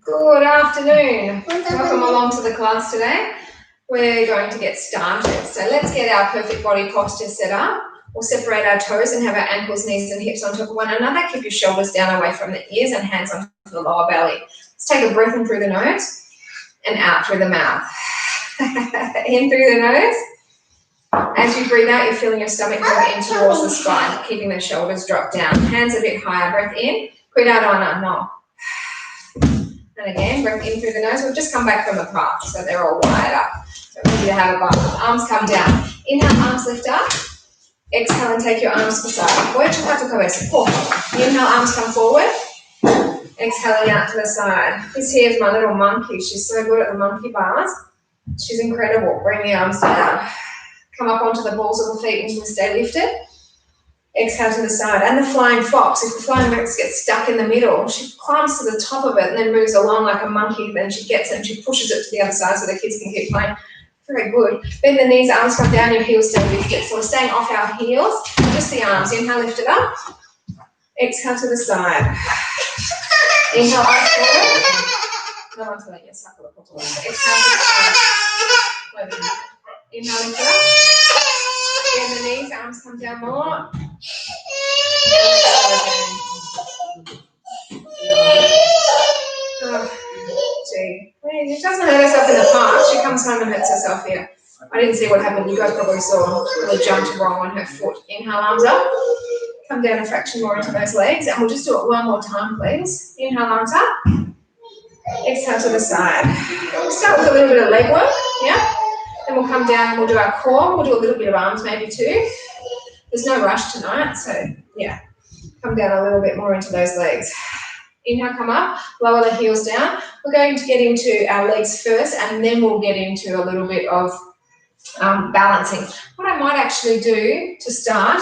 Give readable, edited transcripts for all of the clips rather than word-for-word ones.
Good afternoon. Welcome along to the class today. We're going to get started. So let's get our perfect body posture set up. We'll separate our toes and have our ankles, knees and hips on top of one another. Keep your shoulders down away from the ears and hands onto the lower belly. Let's take a breath in through the nose and out through the mouth. In through the nose. As you breathe out, you're feeling your stomach move in towards the spine, keeping the shoulders drop down. Hands a bit higher. Breath in. Kudadana, no. And again, breath in through the nose. We've just come back from the park, so they're all wide up. So we need to have a bite. Arms come down. Inhale, arms lift up. Exhale and take your arms to the side. Inhale, arms come forward. Exhaling out to the side. This here is my little monkey. She's so good at the monkey bars. She's incredible. Bring the arms down. Come up onto the balls of the feet and stay lifted. Exhale to the side. And the flying fox. If the flying fox gets stuck in the middle, she climbs to the top of it and then moves along like a monkey. Then she gets it and she pushes it to the other side so the kids can keep playing. Very good. Bend the knees, arms come down, your heels stay lifted. So we're staying off our heels, just the arms. Inhale, lift it up. Exhale to the side. Inhale, arms forward. No one's going to get sucked with a bottle. Exhale to the side. Inhale, lift it up. Bend the knees, arms come down more. Gee. It doesn't hurt herself in the park. She comes home and hurts herself here. I didn't see what happened. You guys probably saw really jumped wrong on her foot. Inhale, arms up. Come down a fraction more into those legs. And we'll just do it one more time, please. Inhale, arms up. Exhale to the side. We'll start with a little bit of leg work. Yeah? Then we'll come down and we'll do our core. We'll do a little bit of arms maybe too. There's no rush tonight, so yeah. Come down a little bit more into those legs. Inhale, come up, lower the heels down. We're going to get into our legs first and then we'll get into a little bit of balancing. What I might actually do to start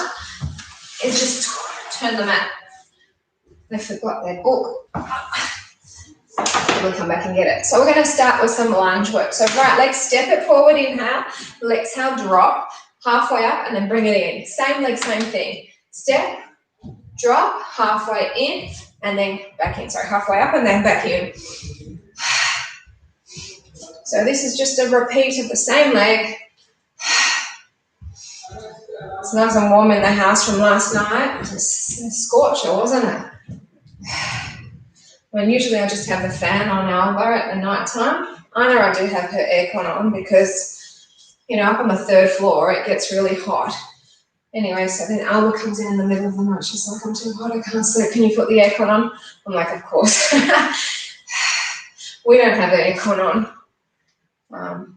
is just turn the mat. They forgot their book. We'll come back and get it. So we're going to start with some lunge work. So right leg, step it forward, inhale, exhale, drop, halfway up and then bring it in. Same leg, same thing. Step, drop, halfway in, and then back in. Sorry, halfway up and then back in. So this is just a repeat of the same leg. It's nice and warm in the house from last night. It was a scorcher, wasn't it? Well, usually I just have the fan on Alba at the night time. I know I do have her aircon on because, you know, up on the third floor it gets really hot. Anyway, so then Alba comes in the middle of the night. She's like, I'm too hot, I can't sleep. Can you put the aircon on? I'm like, of course. We don't have the aircon on.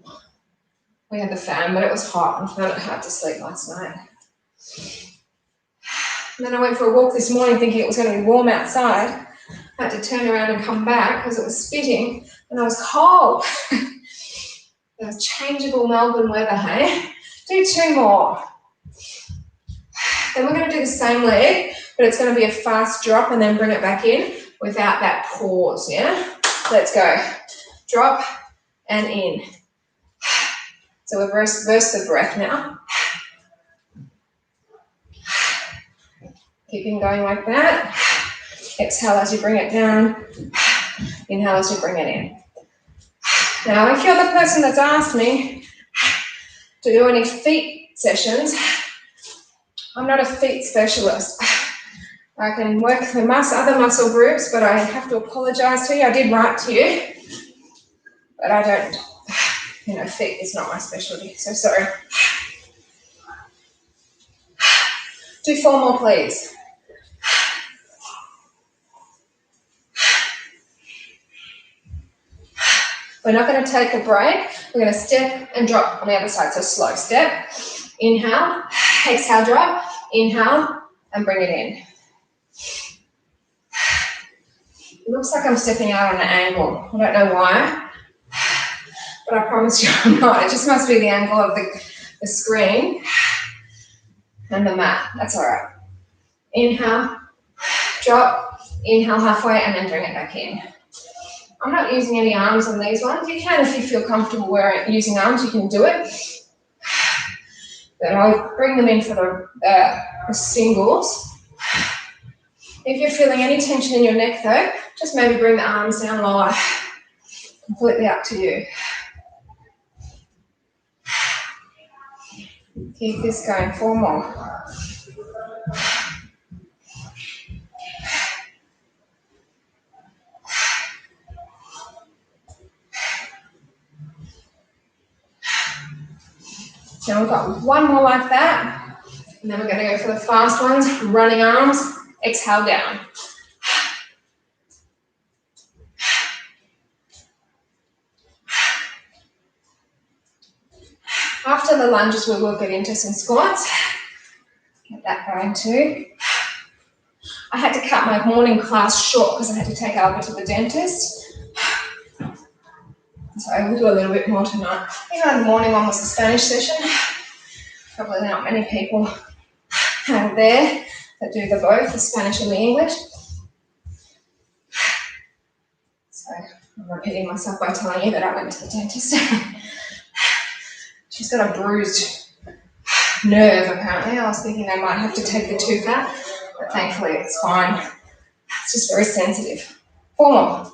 We had the fan, but it was hot. I found it hard to sleep last night. And then I went for a walk this morning thinking it was going to be warm outside. I had to turn around and come back because it was spitting and I was cold. It was changeable Melbourne weather, hey? Do two more. Then we're going to do the same leg, but it's going to be a fast drop and then bring it back in without that pause, yeah? Let's go. Drop and in. So we've reversed the breath now. Keeping going like that. Exhale as you bring it down. Inhale as you bring it in. Now, if you're the person that's asked me to do any feet sessions, I'm not a feet specialist. I can work the other muscle groups, but I have to apologise to you. I did write to you, but I don't, you know, feet is not my specialty, so sorry. Do four more, please. We're not going to take a break. We're going to step and drop on the other side. So slow step, inhale, exhale, drop, inhale, and bring it in. It looks like I'm stepping out on an angle. I don't know why, but I promise you I'm not. It just must be the angle of the screen and the mat. That's all right. Inhale, drop, inhale halfway, and then bring it back in. I'm not using any arms on these ones. You can, if you feel comfortable using arms, you can do it. But I'll bring them in for the singles. If you're feeling any tension in your neck though, just maybe bring the arms down lower. Completely up to you. Keep this going. 4 more. Now we've got 1 more like that. And then we're going to go for the fast ones. Running arms. Exhale down. After the lunges, we will get into some squats. Get that going too. I had to cut my morning class short because I had to take Albert to the dentist. So I will do a little bit more tonight. You know, the morning one was a Spanish session. Probably not many people out there that do the both, the Spanish and the English. So I'm repeating myself by telling you that I went to the dentist. She's got a bruised nerve apparently. I was thinking I might have to take the tooth out, but thankfully it's fine. It's just very sensitive. 4 more.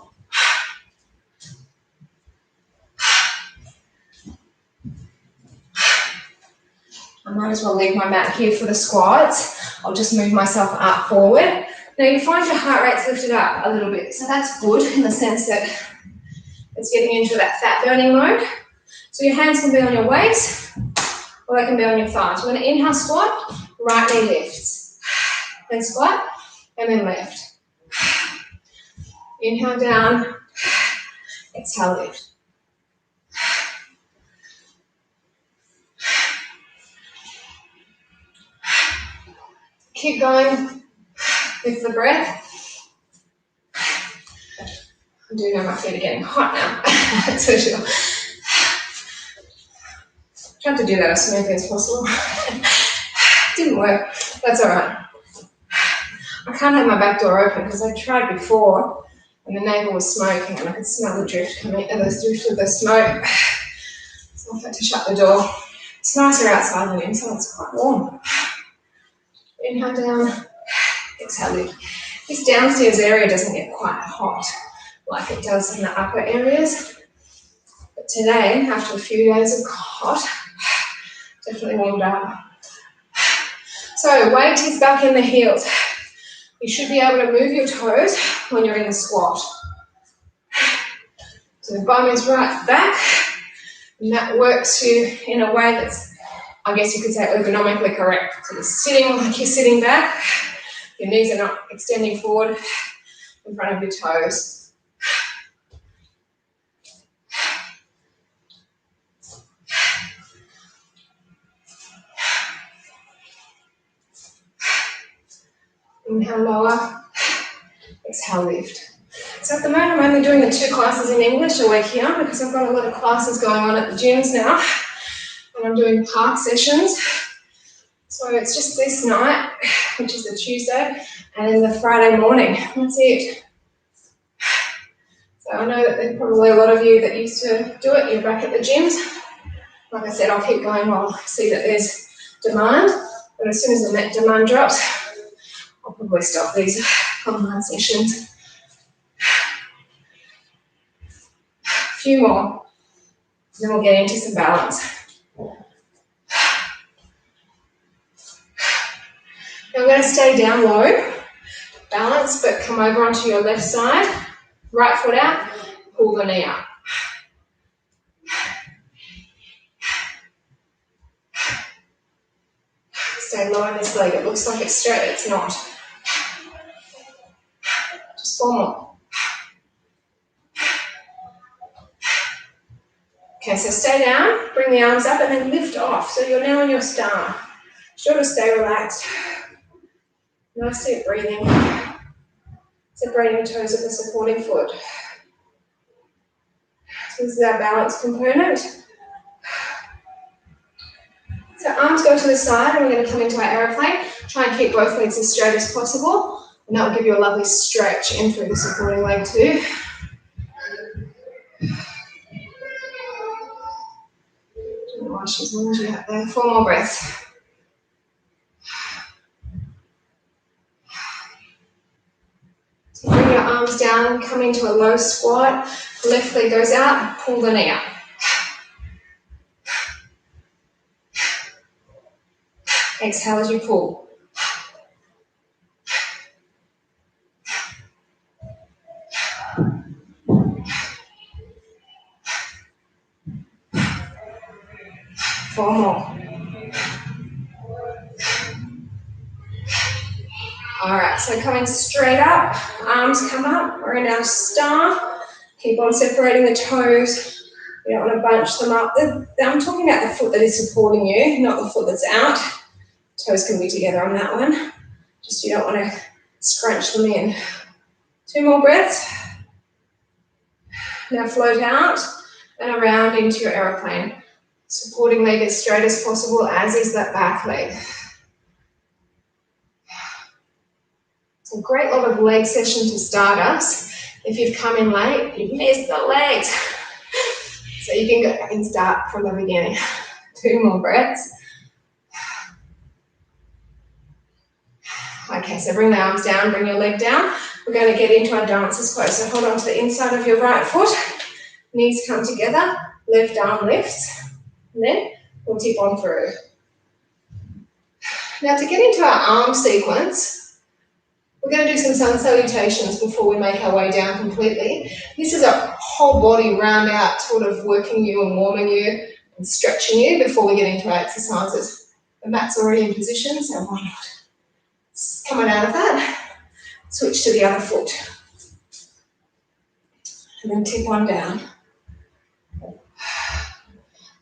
I might as well leave my mat here for the squats. I'll just move myself up forward. Now you find your heart rate's lifted up a little bit, so that's good in the sense that it's getting into that fat burning mode. So your hands can be on your waist or they can be on your thighs. We're going to inhale, squat, right knee lifts. Then squat, and then lift. Inhale down, exhale lift. Keep going with the breath. I do know my feet are getting hot now, that's for sure. Tried to do that as smoothly as possible. Didn't work, that's all right. I can't have my back door open because I tried before and the neighbour was smoking and I could smell the drift coming, the drift of the smoke. So I had to shut the door. It's nicer outside than inside, it's quite warm. Inhale down, exhale lift. This downstairs area doesn't get quite hot like it does in the upper areas. But today, after a few days of hot, definitely warmed up. So weight is back in the heels. You should be able to move your toes when you're in the squat. So the bum is right back, and that works you in a way that's, I guess you could say, ergonomically correct. So you're sitting like you're sitting back, your knees are not extending forward in front of your toes. Inhale, lower, exhale, lift. So at the moment I'm only doing the 2 classes in English a week here because I've got a lot of classes going on at the gyms now and I'm doing park sessions. So it's just this night, which is the Tuesday, and then the Friday morning. That's it. So I know that there's probably a lot of you that used to do it. You're back at the gyms. Like I said, I'll keep going while I see that there's demand. But as soon as the demand drops, I'll probably stop these online sessions. A few more, then we'll get into some balance. Now I'm going to stay down low, balance, but come over onto your left side, right foot out, pull the knee up. Stay low in this leg, it looks like it's straight, it's not. Just 4 more. Okay, so stay down, bring the arms up and then lift off. So you're now on your star. Sure to stay relaxed. Nice deep breathing. Separating the toes of the supporting foot. So this is our balance component. So arms go to the side and we're going to come into our aeroplane. Try and keep both legs as straight as possible. And that will give you a lovely stretch in through the supporting leg too. Don't know why she's lunging out there. 4 more breaths. Bring your arms down, come into a low squat. Left leg goes out, pull the knee up. Exhale as you pull. 4 more. All right, so coming straight up, arms come up. We're in our star. Keep on separating the toes. You don't want to bunch them up. I'm talking about the foot that is supporting you, not the foot that's out. Toes can be together on that one. Just you don't want to scrunch them in. 2 more breaths. Now float out and around into your aeroplane. Supporting leg as straight as possible, as is that back leg. It's a great lot of leg session to start us. If you've come in late, you've missed the legs. So you can go back and start from the beginning. 2 more breaths. Okay, so bring the arms down, bring your leg down. We're going to get into our dancer's pose. So hold on to the inside of your right foot. Knees come together, left arm lifts. And then we'll tip on through. Now to get into our arm sequence, we're going to do some sun salutations before we make our way down completely. This is a whole body round out, sort of working you and warming you and stretching you before we get into our exercises. The mat's already in position, so why not? Coming out of that, switch to the other foot. And then tip one down.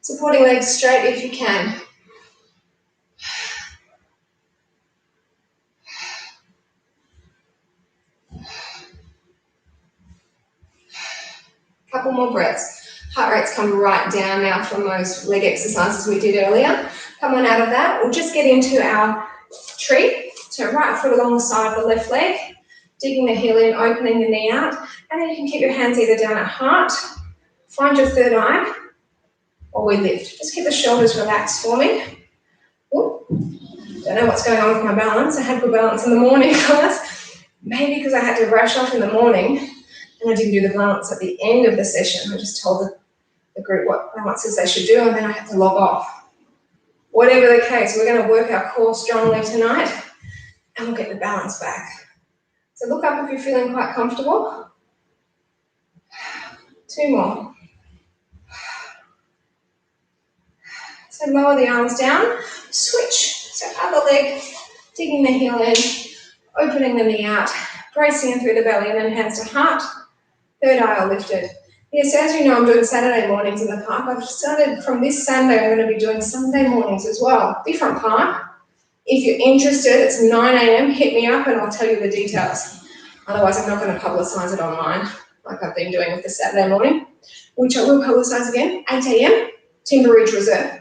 Supporting legs straight if you can. Couple more breaths. Heart rate's come right down now from those leg exercises we did earlier. Come on out of that. We'll just get into our tree. So right foot along the side of the left leg, digging the heel in, opening the knee out, and then you can keep your hands either down at heart, find your third eye, or we lift. Just keep the shoulders relaxed for me. Ooh. Don't know what's going on with my balance. I had good balance in the morning, guys. Maybe because I had to rush off in the morning and I didn't do the balance at the end of the session. I just told the group what balances they should do and then I had to log off. Whatever the case, we're going to work our core strongly tonight and we'll get the balance back. So look up if you're feeling quite comfortable. 2 more. So lower the arms down, switch. So other leg, digging the heel in, opening the knee out, bracing in through the belly and then hands to heart. Third eye are lifted. Yes, as you know, I'm doing Saturday mornings in the park. I've started from this Sunday, I'm going to be doing Sunday mornings as well. Different park. If you're interested, it's 9 a.m. Hit me up and I'll tell you the details. Otherwise, I'm not going to publicise it online like I've been doing with the Saturday morning, which I will publicise again, 8 a.m. Timber Ridge Reserve.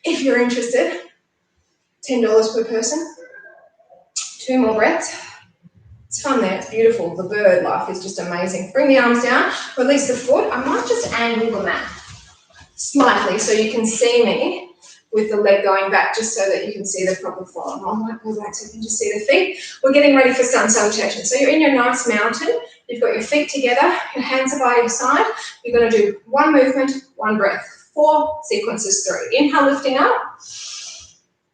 If you're interested, $10 per person. 2 more breaths. It's fun there, it's beautiful. The bird life is just amazing. Bring the arms down, release the foot. I might just angle the mat slightly so you can see me with the leg going back just so that you can see the proper form. I might go back so you can just see the feet. We're getting ready for sun salutation. So you're in your nice mountain. You've got your feet together, your hands are by your side. You're going to do 1 movement, 1 breath. 4 sequences through. Inhale, lifting up,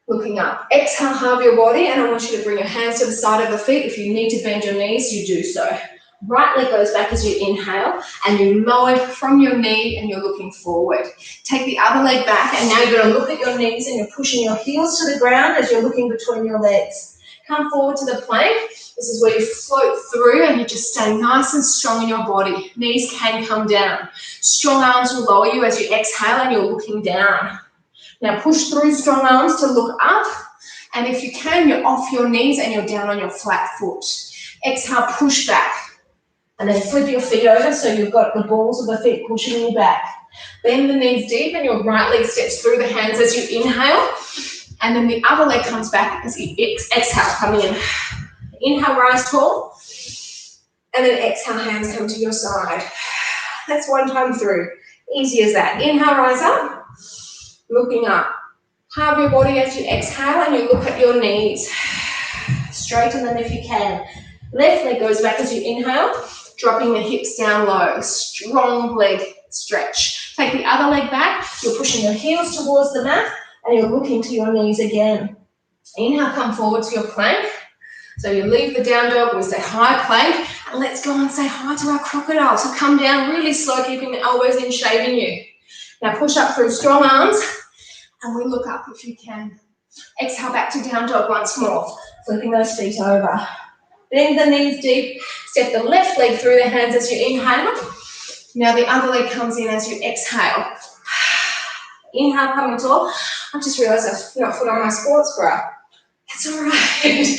looking up. Exhale, halve your body, and I want you to bring your hands to the side of the feet. If you need to bend your knees, you do so. Right leg goes back as you inhale, and you lower from your knee, and you're looking forward. Take the other leg back, and now you're going to look at your knees, and you're pushing your heels to the ground as you're looking between your legs. Come forward to the plank. This is where you float through and you just stay nice and strong in your body. Knees can come down. Strong arms will lower you as you exhale and you're looking down. Now push through strong arms to look up. And if you can, you're off your knees and you're down on your flat foot. Exhale, push back. And then flip your feet over so you've got the balls of the feet pushing you back. Bend the knees deep and your right leg steps through the hands as you inhale. And then the other leg comes back as you exhale, coming in. Inhale, rise tall. And then exhale, hands come to your side. That's 1 time through. Easy as that. Inhale, rise up. Looking up. Halve your body as you exhale and you look at your knees. Straighten them if you can. Left leg goes back as you inhale, dropping the hips down low. Strong leg stretch. Take the other leg back. You're pushing your heels towards the mat and you're looking to your knees again. Inhale, come forward to your plank. So you leave the down dog, we say high plank, and let's go and say hi to our crocodile. So come down really slow, keeping the elbows in, shaving you. Now push up through strong arms, and we look up if you can. Exhale back to down dog once more, flipping those feet over. Bend the knees deep, step the left leg through the hands as you inhale. Now the other leg comes in as you exhale. Inhale, coming tall. I just realised I've not put on my sports bra. That's all right.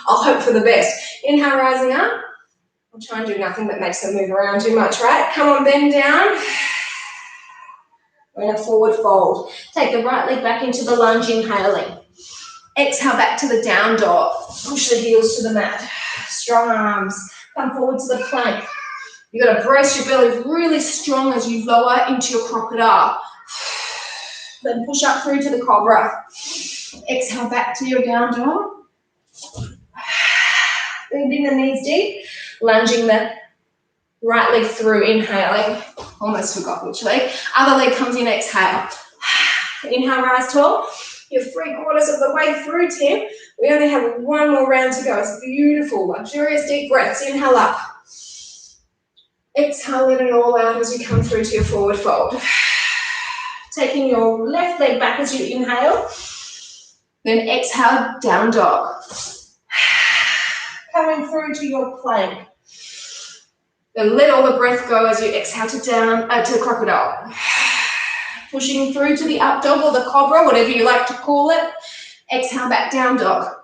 I'll hope for the best. Inhale, rising up. I'll try and do nothing that makes them move around too much, right? Come on, bend down. We're in a forward fold. Take the right leg back into the lunge, inhaling. Exhale back to the down dog. Push the heels to the mat. Strong arms. Come forward to the plank. You've got to brace your belly really strong as you lower into your crocodile. Then push up through to the cobra. Exhale back to your down dog. Bending the knees deep. Lunging the right leg through, inhaling. Almost forgot which leg. Other leg comes in, exhale. Inhale, rise tall. You're 3/4 of the way through, Tim. We only have one more round to go. It's beautiful, luxurious deep breaths. Inhale up. Exhale, let it all out as you come through to your forward fold. Taking your left leg back as you inhale. Then exhale, down dog. Coming through to your plank. Then let all the breath go as you exhale to crocodile. Pushing through to the up dog or the cobra, whatever you like to call it. Exhale back, down dog.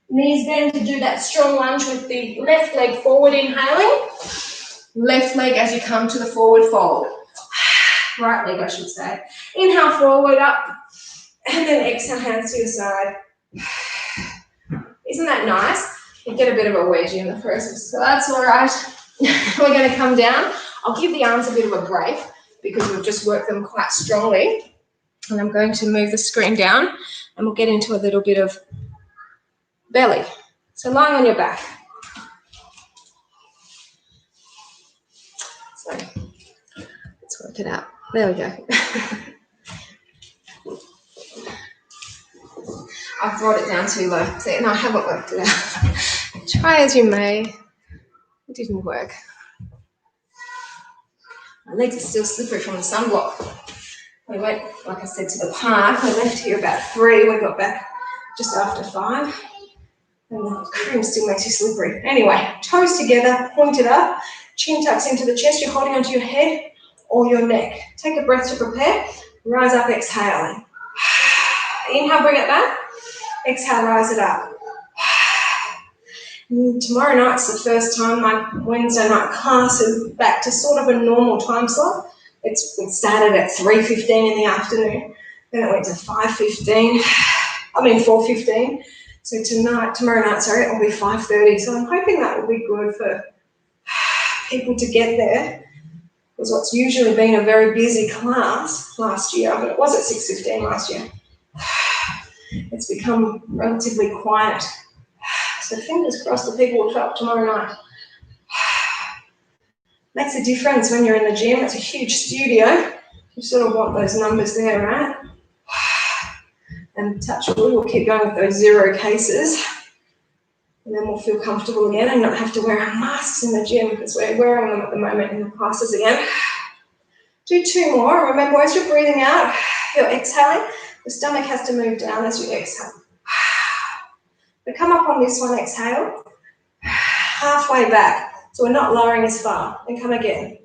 Knees bend to do that strong lunge with the left leg forward, inhaling. Left leg as you come to the forward fold. Right leg, I should say. Inhale forward, up. And then exhale, hands to your side. Isn't that nice? You get a bit of a wedgie in the process, so that's all right. We're going to come down. I'll give the arms a bit of a break because we've just worked them quite strongly. And I'm going to move the screen down and we'll get into a little bit of belly. So lying on your back. So let's work it out. There we go. I've brought it down too low. See, no, I haven't worked it out. Try as you may. It didn't work. My legs are still slippery from the sunblock. We went, like I said, to the park. We left here about 3. We got back just after 5. And the cream still makes you slippery. Anyway, toes together, pointed up, chin tucks into the chest. You're holding onto your head or your neck. Take a breath to prepare. Rise up, exhaling. Inhale, bring it back. Exhale, rise it up. Tomorrow night's the first time my Wednesday night class is back to sort of a normal time slot. It started at 3:15 in the afternoon. Then it went to 4:15. So tomorrow night, it'll be 5:30. So I'm hoping that will be good for people to get there. Because what's usually been a very busy class last year, but it was at 6:15 last year. It's become relatively quiet. So fingers crossed the people will show up tomorrow night. Makes a difference when you're in the gym. It's a huge studio. You sort of want those numbers there, right? And touch wood, we'll keep going with those 0 cases. And then we'll feel comfortable again and not have to wear our masks in the gym because we're wearing them at the moment in the classes again. Do 2 more. Remember, as you're breathing out, you're exhaling. The stomach has to move down as you exhale. But come up on this one, exhale. Halfway back. So we're not lowering as far. And come again.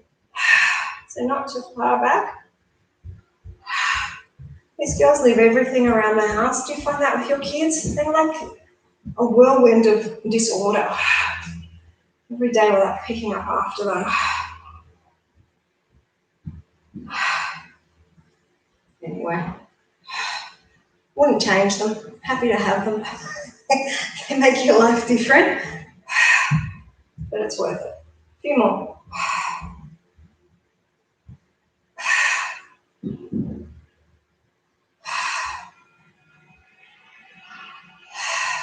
So not too far back. These girls leave everything around the house. Do you find that with your kids? They're like a whirlwind of disorder. Every day we're like picking up after them. Anyway, wouldn't change them. Happy to have them. They make your life different, but it's worth it. A few more.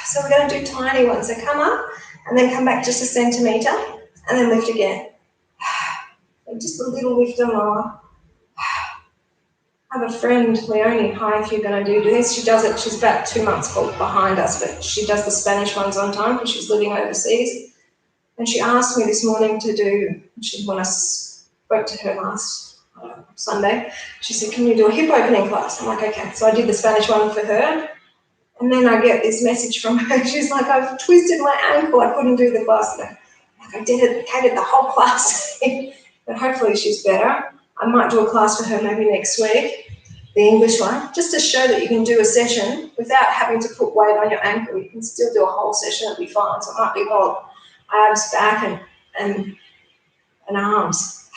So we're going to do tiny ones. So come up and then come back just a centimetre and then lift again. And just a little lift and lower. I have a friend, Leonie. Hi, if you're going to do this. She does it. She's about 2 months behind us, but she does the Spanish ones on time because she's living overseas. And she asked me this morning to do, when I spoke to her last Sunday, she said, can you do a hip opening class? I'm like, okay. So I did the Spanish one for her. And then I get this message from her. She's like, I've twisted my ankle. I couldn't do the class today. Like, I dedicated the whole class. But hopefully she's better. I might do a class for her maybe next week, the English one, just to show that you can do a session without having to put weight on your ankle. You can still do a whole session, it'll be fine. So it might be both abs, back, and arms.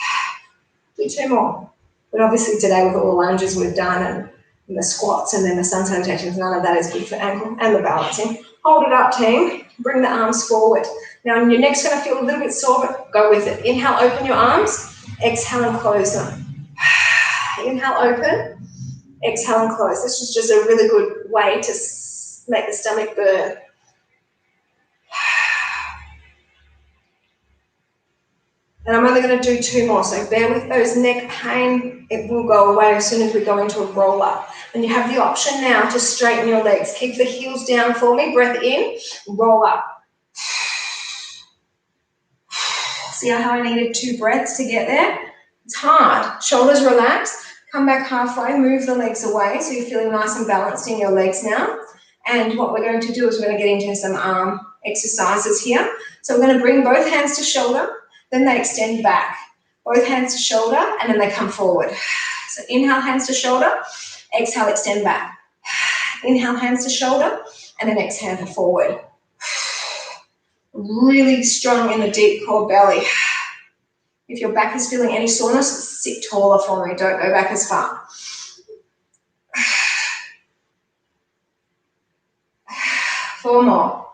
Do 2 more. But obviously today with all the lunges we've done and the squats and then the sun salutations, none of that is good for ankle and the balancing. Hold it up, team. Bring the arms forward. Now your neck's going to feel a little bit sore, but go with it. Inhale, open your arms. Exhale and close them. Inhale, open. Exhale and close. This is just a really good way to make the stomach burn. And I'm only going to do 2 more, so bear with those neck pain. It will go away as soon as we go into a roll up. And you have the option now to straighten your legs. Keep the heels down for me. Breath in, roll up. See how I needed 2 breaths to get there? It's hard. Shoulders relax. Come back halfway. Move the legs away so you're feeling nice and balanced in your legs now. And what we're going to do is we're going to get into some arm exercises here. So we're going to bring both hands to shoulder. Then they extend back. Both hands to shoulder, and then they come forward. So inhale, hands to shoulder. Exhale, extend back. Inhale, hands to shoulder, and then exhale to forward. Really strong in the deep core belly. If your back is feeling any soreness, sit taller for me. Don't go back as far. 4 more.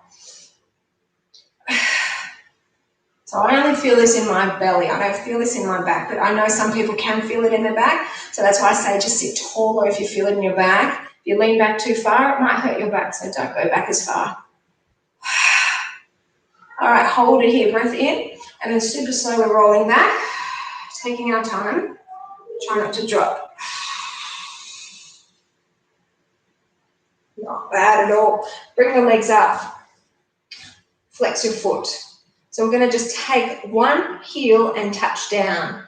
So I only feel this in my belly. I don't feel this in my back, but I know some people can feel it in their back. So that's why I say just sit taller if you feel it in your back. If you lean back too far, it might hurt your back, so don't go back as far. All right, hold it here. Breath in, and then super slow, we're rolling back. Taking our time. Try not to drop. Not bad at all. Bring the legs up. Flex your foot. So we're going to just take one heel and touch down.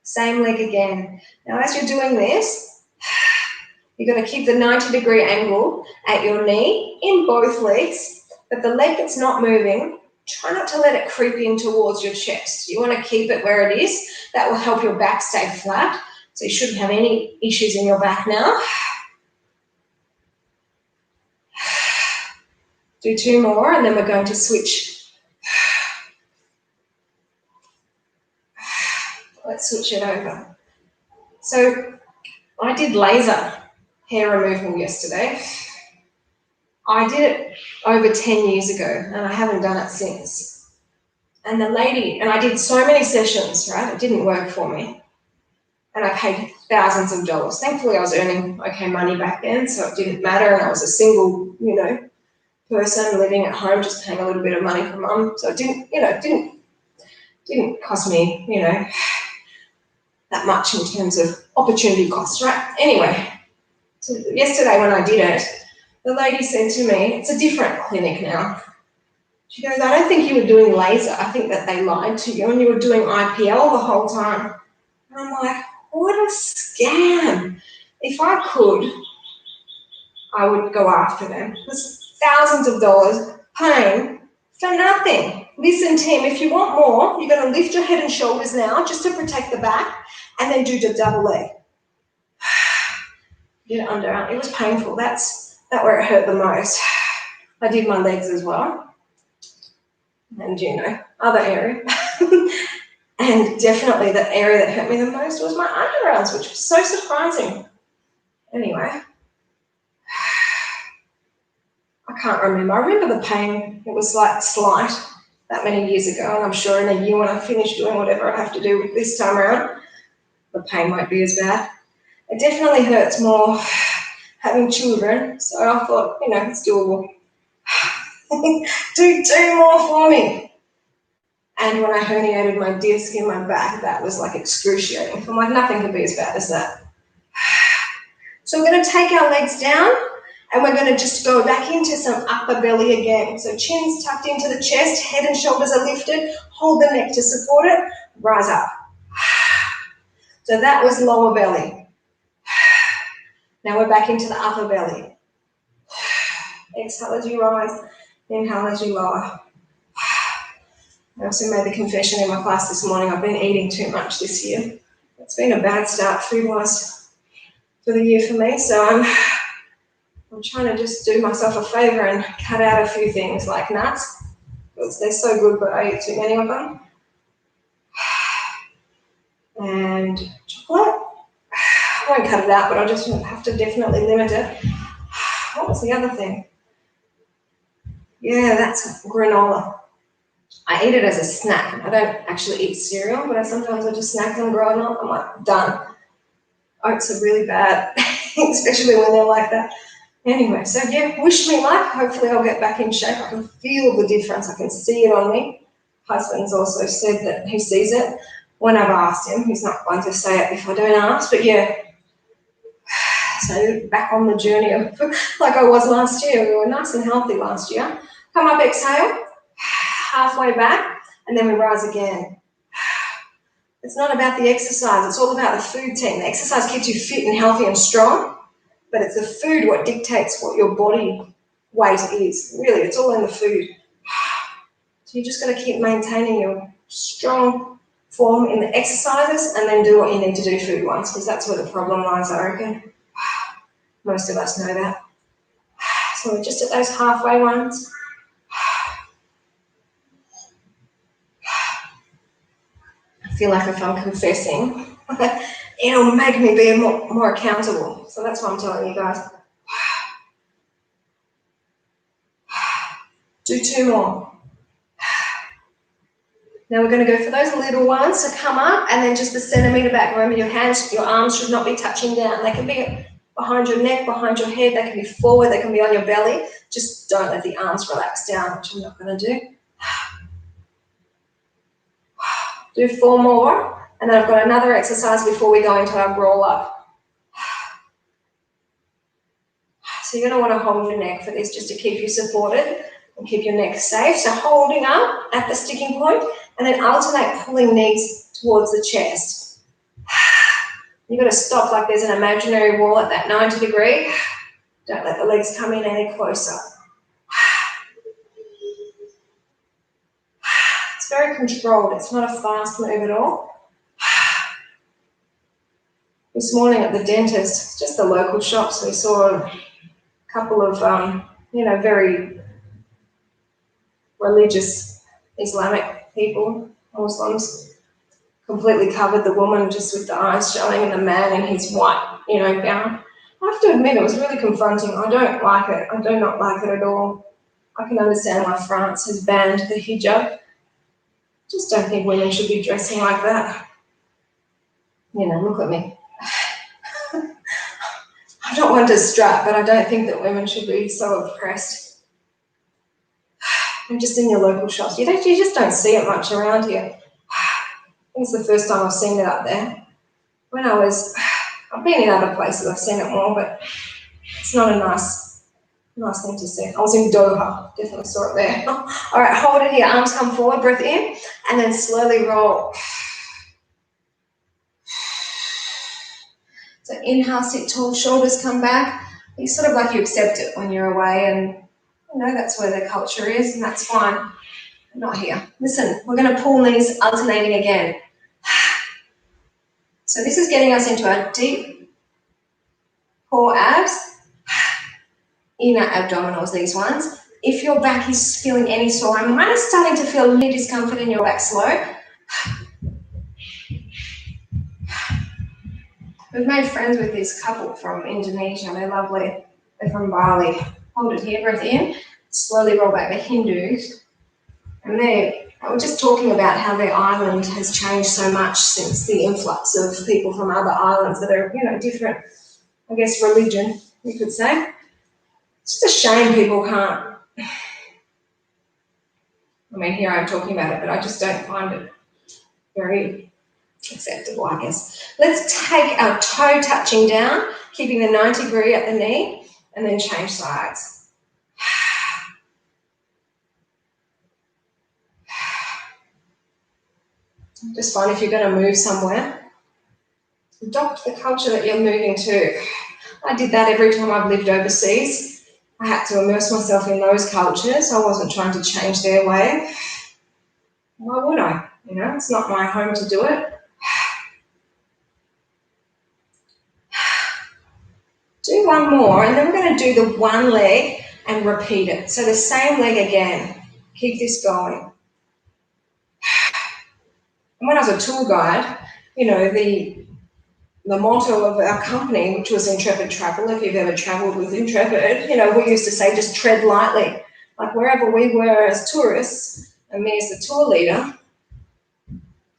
Same leg again. Now as you're doing this, you're going to keep the 90-degree angle at your knee in both legs, but the leg that's not moving, try not to let it creep in towards your chest. You want to keep it where it is. That will help your back stay flat. So you shouldn't have any issues in your back now. Do 2 more, and then we're going to switch. Let's switch it over. So I did laser hair removal yesterday. I did it over 10 years ago, and I haven't done it since. And the lady, and I did so many sessions, right? It didn't work for me. And I paid thousands of dollars. Thankfully, I was earning okay money back then, so it didn't matter. And I was a single, person living at home, just paying a little bit of money for mum. So it didn't cost me, that much in terms of opportunity costs, right? Anyway, so yesterday when I did it, the lady said to me, it's a different clinic now. She goes, I don't think you were doing laser. I think that they lied to you and you were doing IPL the whole time. And I'm like, what a scam. If I could, I would go after them. There's thousands of dollars paying for nothing. Listen, team, if you want more, you're going to lift your head and shoulders now just to protect the back and then do the double leg. Get it under. It was painful. That's where it hurt the most. I did my legs as well. And, other area. And definitely the area that hurt me the most was my underarms, which was so surprising. Anyway. I can't remember. I remember the pain. It was like slight that many years ago, and I'm sure in a year when I finish doing whatever I have to do this time around, the pain won't be as bad. It definitely hurts more having children. So I thought, it's doable. Do 2 more for me. And when I herniated my disc in my back, that was like excruciating. I'm like, nothing could be as bad as that. So we're going to take our legs down and we're going to just go back into some upper belly again. So chin's tucked into the chest, head and shoulders are lifted, hold the neck to support it, rise up. So that was lower belly. Now we're back into the upper belly. Exhale as you rise, inhale as you lower. I also made the confession in my class this morning, I've been eating too much this year. It's been a bad start food-wise for the year for me, so I'm trying to just do myself a favour and cut out a few things like nuts, because they're so good, but I eat too many of them. And chocolate. I won't cut it out, but I just have to definitely limit it. What was the other thing? Yeah, that's granola. I eat it as a snack. I don't actually eat cereal, but sometimes I just snack on granola. I'm like, done. Oats are really bad, especially when they're like that. Anyway, so yeah, wish me luck. Hopefully I'll get back in shape. I can feel the difference. I can see it on me. Husband's also said that he sees it when I've asked him. He's not one to say it if I don't ask, but yeah. So back on the journey of like I was last year. We were nice and healthy last year. Come up, exhale, halfway back, and then we rise again. It's not about the exercise. It's all about the food team. The exercise keeps you fit and healthy and strong, but it's the food what dictates what your body weight is. Really, it's all in the food. So you just got to keep maintaining your strong form in the exercises and then do what you need to do food-wise, because that's where the problem lies, I reckon. Most of us know that. So we're just at those halfway ones. I feel like if I'm confessing, it'll make me be more accountable. So that's what I'm telling you guys. Do 2 more. Now we're going to go for those little ones. So come up and then just a centimetre back. Remember, your arms should not be touching down. They can be behind your neck, behind your head. They can be forward. They can be on your belly. Just don't let the arms relax down, which I'm not going to do. Do 4 more. And then I've got another exercise before we go into our roll up. So you're going to want to hold your neck for this just to keep you supported and keep your neck safe. So holding up at the sticking point and then alternate pulling knees towards the chest. You've got to stop like there's an imaginary wall at that 90 degree. Don't let the legs come in any closer. It's very controlled. It's not a fast move at all. This morning at the dentist, just the local shops, we saw a couple of, very religious Islamic people, Muslims, completely covered the woman just with the eyes showing and the man in his white, gown. I have to admit, it was really confronting. I don't like it. I do not like it at all. I can understand why France has banned the hijab. Just don't think women should be dressing like that. Look at me. I don't want to strut, but I don't think that women should be so oppressed. And just in your local shops, you just don't see it much around here. I think it's the first time I've seen it up there. I've been in other places, I've seen it more, but it's not a nice thing to see. I was in Doha, definitely saw it there. All right, hold it here, arms come forward, breath in, and then slowly roll. So inhale, sit tall, shoulders come back. It's sort of like you accept it when you're away, and that's where the culture is, and that's fine. I'm not here. Listen, we're going to pull knees alternating again. So this is getting us into our deep core abs, inner abdominals, these ones. If your back is feeling any sore, I'm kind of starting to feel a little discomfort in your back slow. We've made friends with this couple from Indonesia. They're lovely. They're from Bali. Hold it here, breath in. Slowly roll back. They're Hindus. And I was just talking about how their island has changed so much since the influx of people from other islands that are, different, I guess, religion. you could say. It's just a shame people can't. I mean, here I'm talking about it, but I just don't find it very acceptable, I guess. Let's take our toe touching down, keeping the 90-degree at the knee, and then change sides. Just find if you're going to move somewhere, adopt the culture that you're moving to. I did that every time I've lived overseas. I had to immerse myself in those cultures. I wasn't trying to change their way. Why would I? You know, it's not my home to do it. Do one more, and then we're going to do the one leg and repeat it. So the same leg again. Keep this going. And when I was a tour guide, you know, the motto of our company, which was Intrepid Travel, if you've ever travelled with Intrepid, you know, we used to say just tread lightly. Like wherever we were as tourists, and me as the tour leader,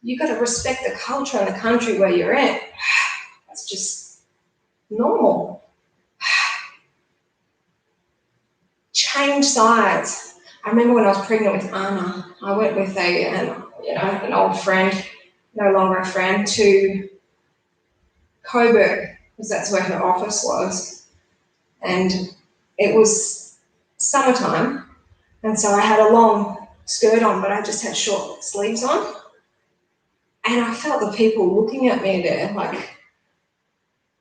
you've got to respect the culture and the country where you're in. That's just normal. Change sides. I remember when I was pregnant with Anna, I went with an old friend, no longer a friend, to Coburg, because that's where her office was. And it was summertime, and so I had a long skirt on, but I just had short sleeves on. And I felt the people looking at me there, like,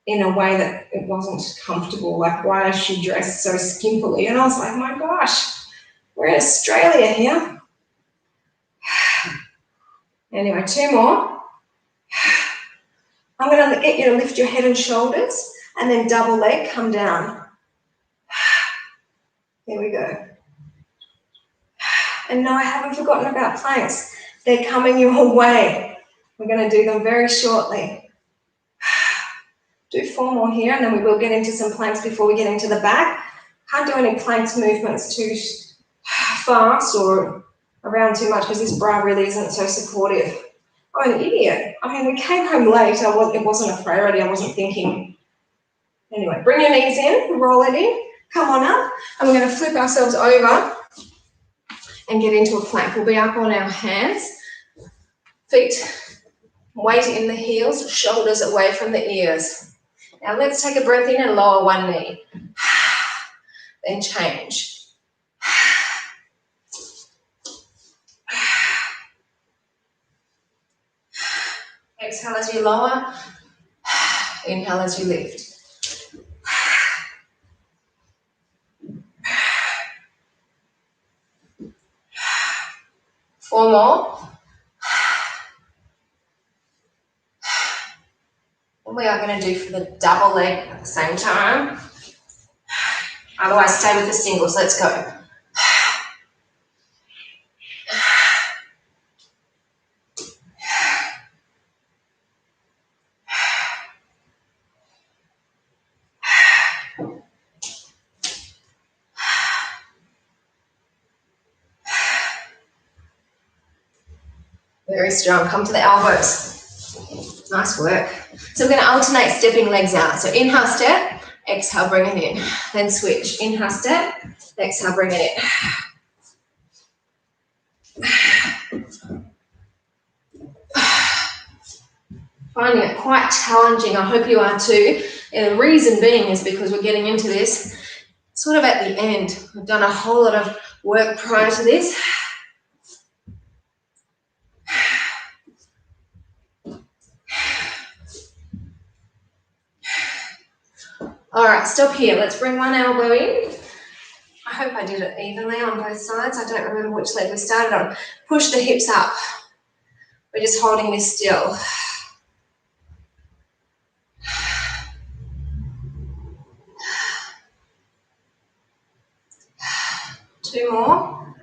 in a way that it wasn't comfortable. Like, why is she dressed so skimpily? And I was like, my gosh, we're in Australia here. Anyway, two more. I'm going to get you to lift your head and shoulders, and then double leg, come down. Here we go. And no, I haven't forgotten about planks. They're coming your way. We're going to do them very shortly. Do 4 more here, and then we will get into some planks before we get into the back. Can't do any planks movements too fast or around too much because this bra really isn't so supportive. I'm an idiot. I mean, we came home late. It wasn't a priority. I wasn't thinking. Anyway, bring your knees in, roll it in, come on up, and we're going to flip ourselves over and get into a plank. We'll be up on our hands, feet weight in the heels, shoulders away from the ears. Now let's take a breath in and lower one knee. Then change. Exhale as you lower. Inhale as you lift. 4 more. And we are going to do for the double leg at the same time. Otherwise, stay with the singles. Let's go. Very strong. Come to the elbows. Nice work. So we're going to alternate stepping legs out. So inhale, step. Exhale, bring it in. Then switch. Inhale, step. Exhale, bring it in. Finding it quite challenging. I hope you are too. And the reason being is because we're getting into this sort of at the end. We've done a whole lot of work prior to this. All right, stop here. Let's bring one elbow in. I hope I did it evenly on both sides. I don't remember which leg we started on. Push the hips up. We're just holding this still. Two more.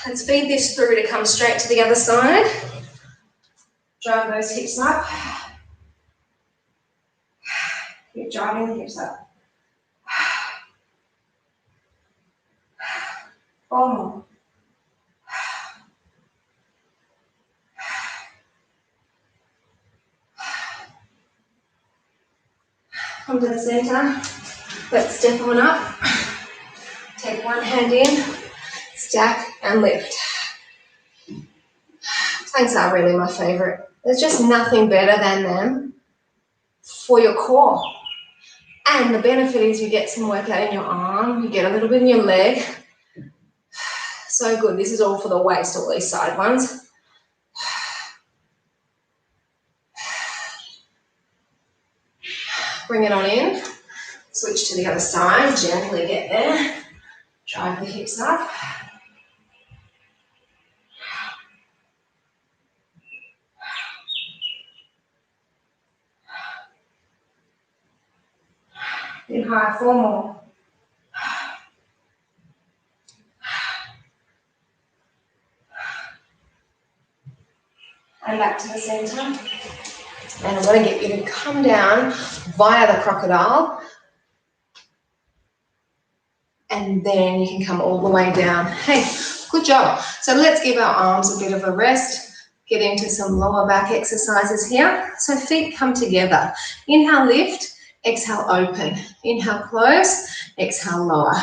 Let's feed this through to come straight to the other side. Drive those hips up. Keep driving the hips up. 4 more. Come to the center. Let's step on up. Take one hand in, stack and lift. Planks are really my favorite. There's just nothing better than them for your core. And the benefit is you get some workout in your arm, you get a little bit in your leg. So good. This is all for the waist, all these side ones. Bring it on in. Switch to the other side. Gently get there. Drive the hips up. In high, 4 more. And back to the center. And I'm going to get you to come down via the crocodile. And then you can come all the way down. Hey, good job. So let's give our arms a bit of a rest. Get into some lower back exercises here. So feet come together. Inhale, lift. Exhale, open. Inhale, close. Exhale, lower.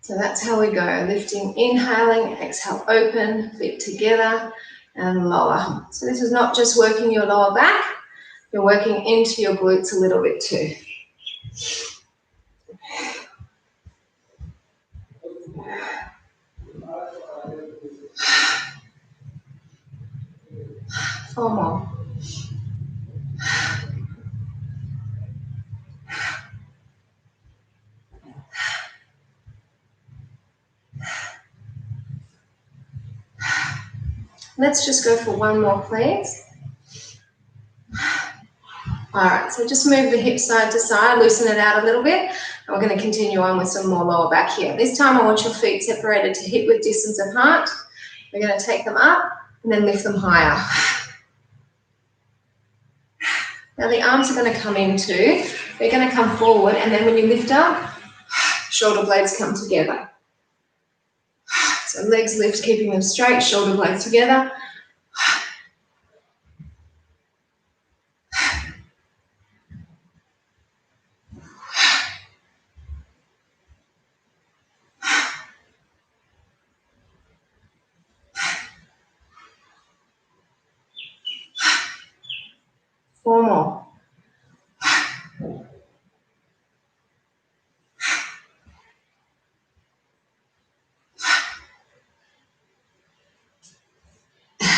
So that's how we go. Lifting, inhaling, exhale, open, feet together and lower. So this is not just working your lower back, you're working into your glutes a little bit too. Four more. Let's just go for one more, please. All right, so just move the hips side to side, loosen it out a little bit. And we're going to continue on with some more lower back here. This time I want your feet separated to hip width distance apart. We're going to take them up and then lift them higher. Now the arms are going to come in too. They're going to come forward, and then when you lift up, shoulder blades come together. So legs lift, keeping them straight, shoulder blades together. Four more.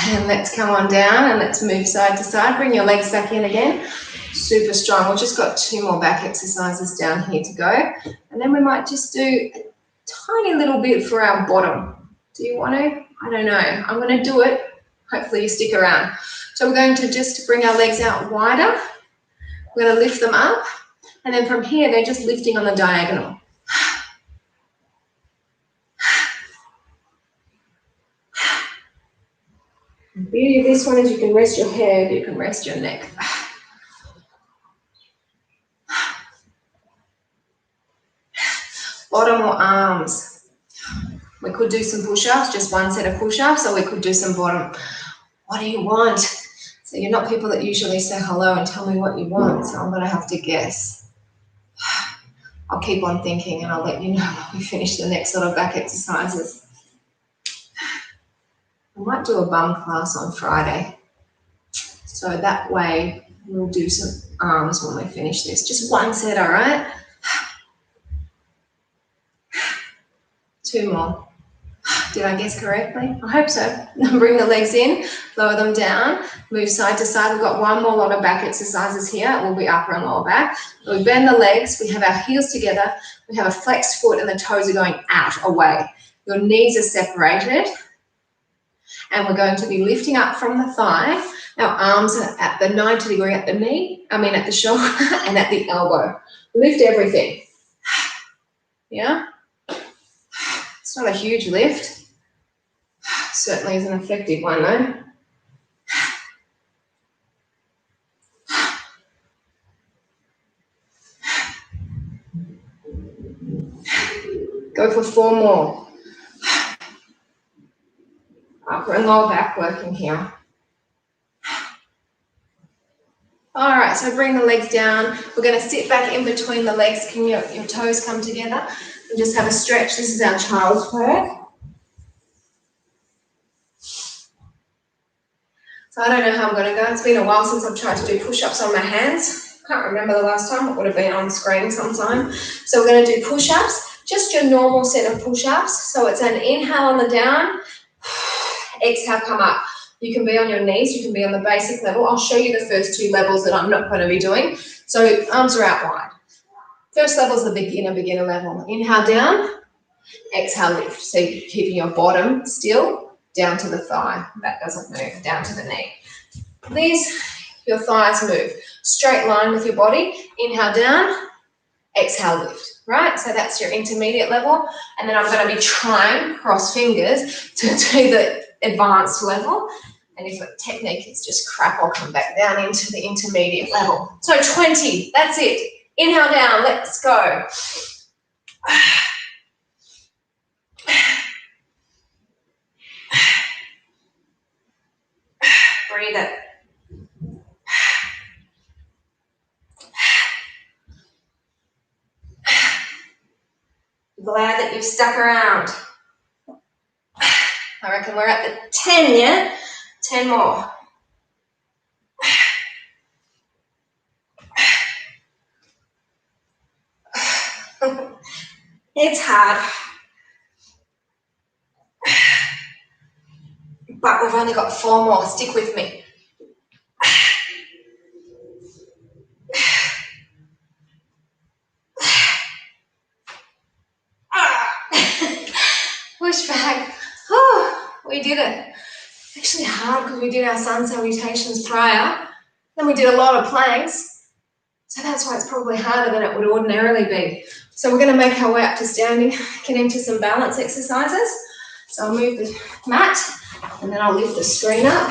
And let's come on down and let's move side to side. Bring your legs back in again. Super strong. We've just got 2 more back exercises down here to go. And then we might just do a tiny little bit for our bottom. Do you want to? I don't know. I'm going to do it. Hopefully you stick around. So we're going to just bring our legs out wider. We're going to lift them up. And then from here, they're just lifting on the diagonal. The beauty of this one is you can rest your head, you can rest your neck. Bottom or arms. We could do some push-ups, just one set of push-ups, or we could do some bottom. What do you want? So you're not people that usually say hello and tell me what you want, so I'm going to have to guess. I'll keep on thinking and I'll let you know when we finish the next sort of back exercises. I might do a bum class on Friday. So that way we'll do some arms when we finish this. Just one set, all right? 2 more. Did I guess correctly? I hope so. Bring the legs in, lower them down, move side to side. We've got 1 more lot of back exercises here. It will be upper and lower back. We bend the legs, we have our heels together, we have a flexed foot and the toes are going out, away. Your knees are separated. And we're going to be lifting up from the thigh. Our arms are at the 90 degree at the knee, at the shoulder and at the elbow. Lift everything. Yeah? It's not a huge lift. Certainly is an effective one though. Go for 4 more. upper and lower back working here. All right, so bring the legs down. We're going to sit back in between the legs. Can your toes come together? And just have a stretch. This is our child's work. So I don't know how I'm going to go. It's been a while since I've tried to do push-ups on my hands. Can't remember the last time. It would have been on screen sometime. So we're going to do push-ups, just your normal set of push-ups. So it's an inhale on the down, exhale, come up. You can be on your knees, you can be on the basic level. I'll show you the first two levels that I'm not going to be doing. So arms are out wide. First level is the beginner level. Inhale down, exhale lift. So you're keeping your bottom still down to the thigh. That doesn't move, down to the knee. These, your thighs move. Straight line with your body. Inhale down, exhale lift. Right? So that's your intermediate level. And then I'm going to be trying, cross fingers, to do the advanced level. And if the technique is just crap, I'll come back down into the intermediate level. So 20, that's it. Inhale down, let's go. Breathe it. Glad that you've stuck around. I reckon we're at the 10 yet. 10 more. It's hard. But we've only got 4 more. Stick with me. Push back. Oh, we did it. Actually hard because we did our sun salutations prior. Then we did a lot of planks. So that's why it's probably harder than it would ordinarily be. So we're going to make our way up to standing, get into some balance exercises. So I'll move the mat and then I'll lift the screen up.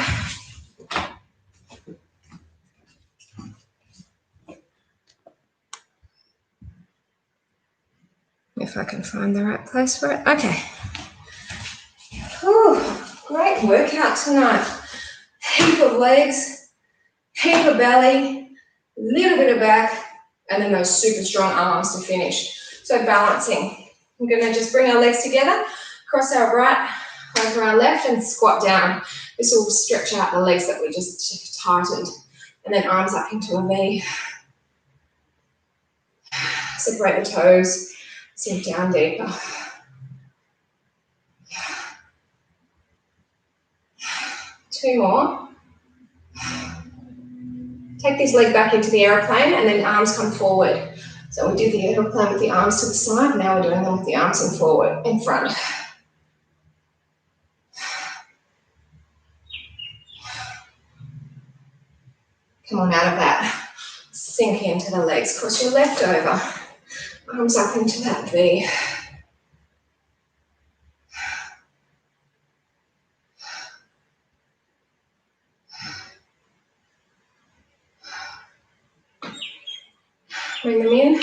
If I can find the right place for it. Okay. Whew, great workout tonight. Heap of legs, heap of belly, little bit of back, and then those super strong arms to finish. So balancing. We're going to just bring our legs together, cross our right over our left, and squat down. This will stretch out the legs that we just tightened. And then arms up into a V. Separate the toes, sink down deeper. Two more. Take this leg back into the aeroplane and then arms come forward. So we did the aeroplane with the arms to the side, now we're doing them with the arms in forward, in front. Come on out of that. Sink into the legs, cross your left over. Arms up into that V. Bring them in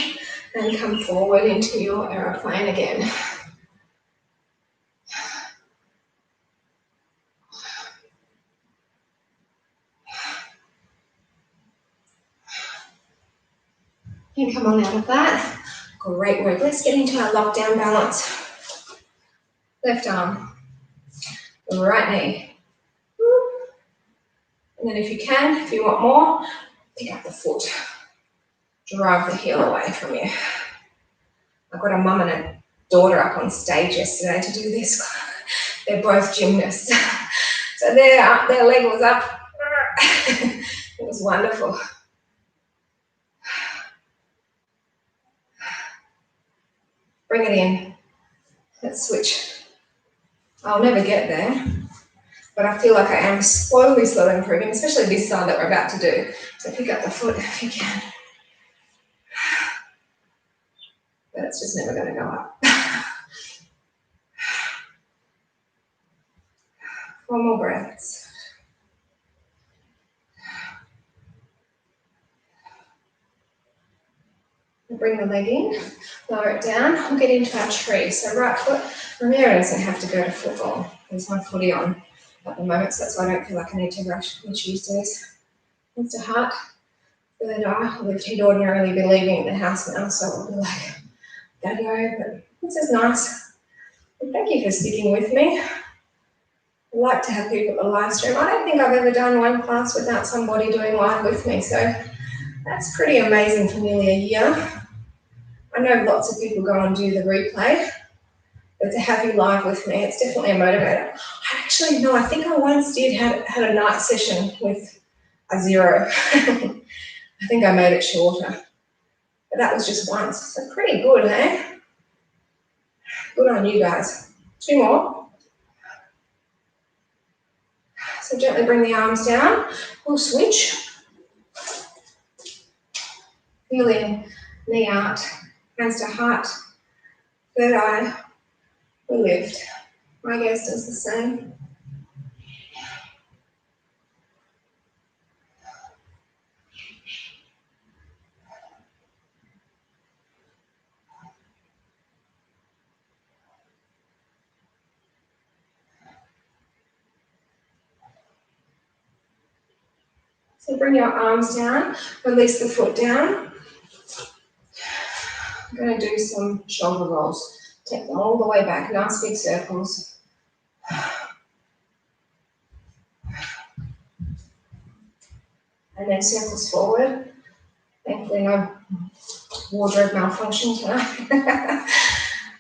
and come forward into your aeroplane again. And come on out of that. Great work. Let's get into our lockdown balance. Left arm, right knee. And then if you can, if you want more, pick up the foot. Drive the heel away from you. I've got a mum and a daughter up on stage yesterday to do this. They're both gymnasts. So their leg was up. It was wonderful. Bring it in. Let's switch. I'll never get there, but I feel like I am slowly improving, especially this side that we're about to do. So pick up the foot if you can. But it's just never going to go up. 4 more breaths. Bring the leg in, lower it down, we'll get into our tree. So right foot, Ramiro doesn't have to go to football. There's my footy on. at the moment, so that's why I don't feel like I need to rush on Tuesdays. Hands to heart, third eye. Lift. He'd ordinarily be leaving the house now, so I'll be like, gotta go, but this is nice. And thank you for sticking with me. I like to have people at the live stream. I don't think I've ever done one class without somebody doing live with me, so that's pretty amazing for nearly a year. I know lots of people go and do the replay, but to have you live with me, it's definitely a motivator. I think I once did had a night session with a 0. I think I made it shorter, but that was just once. So pretty good, eh? Good on you guys. 2 more. So gently bring the arms down. We'll switch. Feeling knee out, hands to heart, third eye. We lift. My gaze does the same. So bring your arms down, release the foot down. I'm going to do some shoulder rolls. Take them all the way back, nice big circles. And then circles forward. Thankfully no wardrobe malfunction tonight.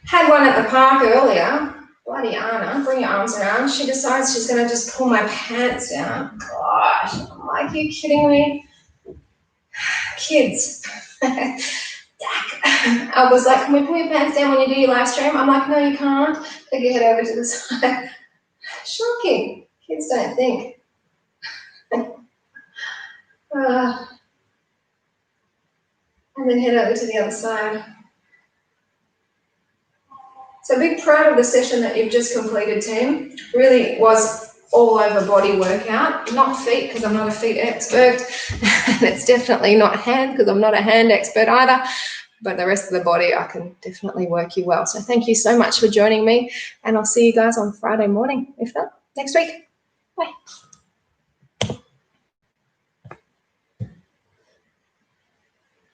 Had one at the park earlier. Bloody Anna, bring your arms around. She decides she's going to just pull my pants down. Gosh, I'm like, are you kidding me? Kids. I was like, can we pull your pants down when you do your live stream? I'm like, no, you can't. Take your head over to the side. Shocking. Kids don't think. And then head over to the other side. So big proud of the session that you've just completed, team. Really was all over body workout, not feet because I'm not a feet expert. And it's definitely not hand because I'm not a hand expert either. But the rest of the body, I can definitely work you well. So thank you so much for joining me. And I'll see you guys on Friday morning, if not next week. Bye.